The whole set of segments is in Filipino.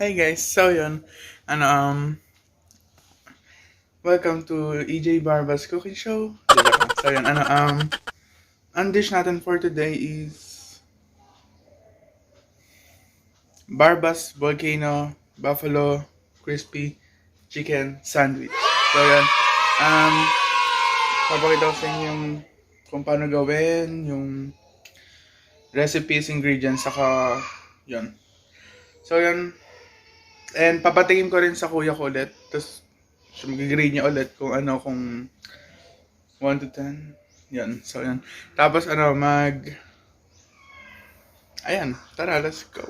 Hey guys, so yun, ano, welcome to Barba'S Cooking Show. So yun, ang dish natin for today is Barba'S Volcano Buffalo Crispy Chicken Sandwich. So yun, um, papakita ko sa inyo yung kung paano gawin, yung recipes, ingredients, saka yun. So yun, and papatingin ko rin sa kuya ko ulit, tapos mag-grade niya ulit kung ano, kung 1 to 10. Yan. So, yan. Tapos, ayan. Tara, let's go.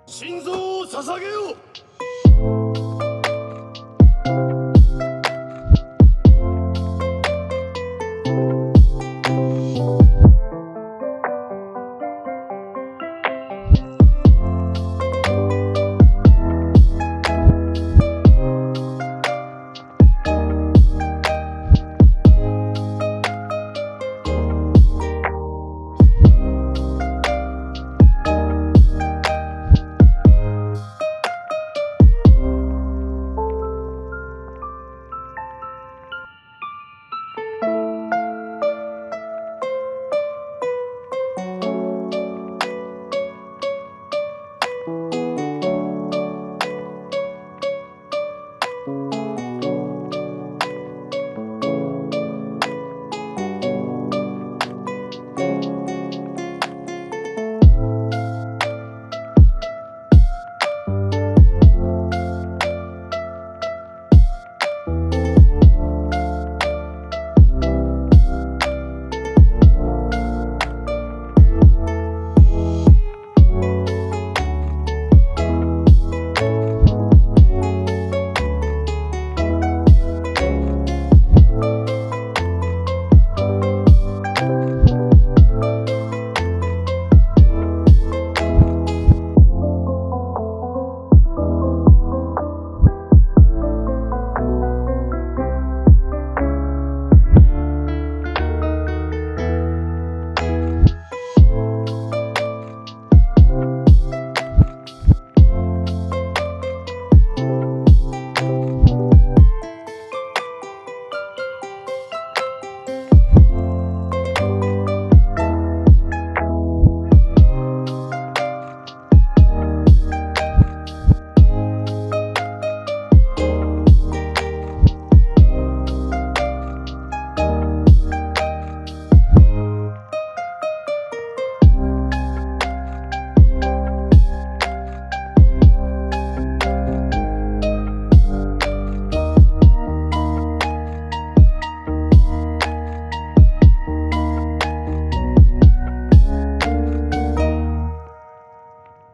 心臓を捧げよう。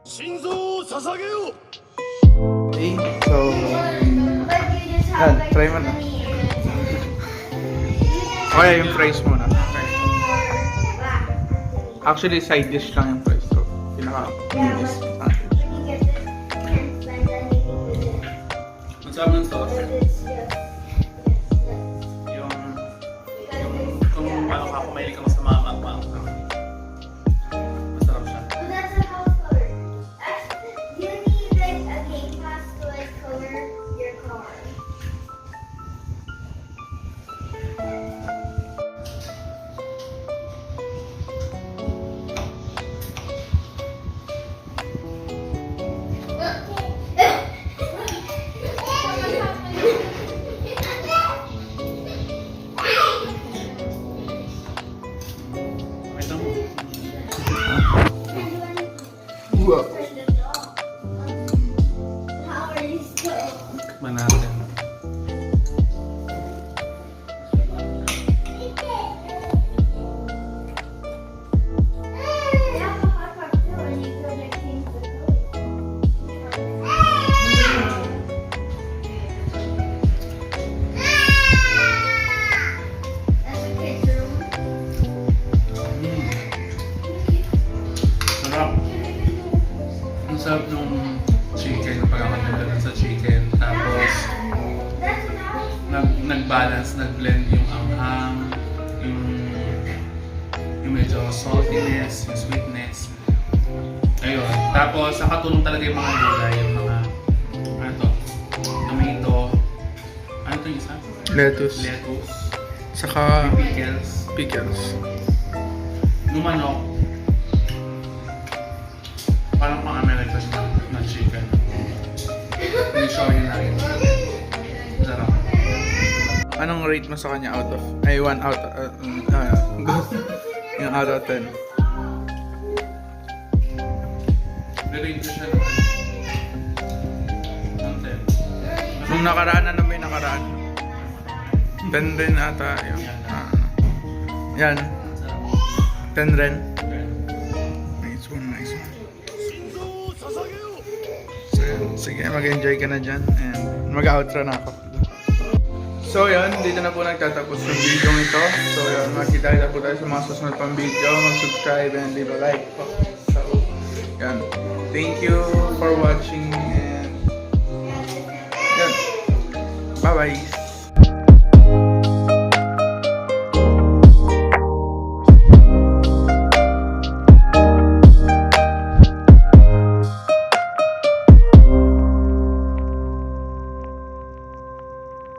心臓を捧げよう。 Okay, so, yan, try mo na. Okay, yung fries muna. Actually, side dish lang yung fries. So, pinaka-bilis natin. Masarap ng sauce. Yung kung paano ka kumaili ka mas na mamakmak. Masarap siya. Ito mo. Wow. Tikman natin. Sarap. Ang sarap nung chicken, pagkakaganda sa chicken. Tapos, nag-balance, nag-blend yung anghang, yung medyo saltiness, yung sweetness. Ayun. Tapos, nakatulong talaga yung mga gulay, yung mga, ano to, tomato, ano to yung isa? Lettuce. Lettuce, Saka pickles, pickles. yung manok, parang pang-American na chicken. Hindi siya ordinary. Sarap. Anong rate mo sa kanya out of? Ay, 1 out yung out of 10. Nirate ko siya ng 10. Nung nakaraan, ano ba yung nakaraan? 10 rin ata yun. Yan. Sarap. 10 rin. Okay. Nice one, nice one. 心臓を捧げよう。Sige, mag-enjoy ka na dyan and mag-outro na ako. So yun, dito na po nagtatapos yung video ito. So yun, makikita po tayo sa mga susunod pang video. Mag-subscribe and leave a like po. So yun, thank you for watching and yun, bye bye.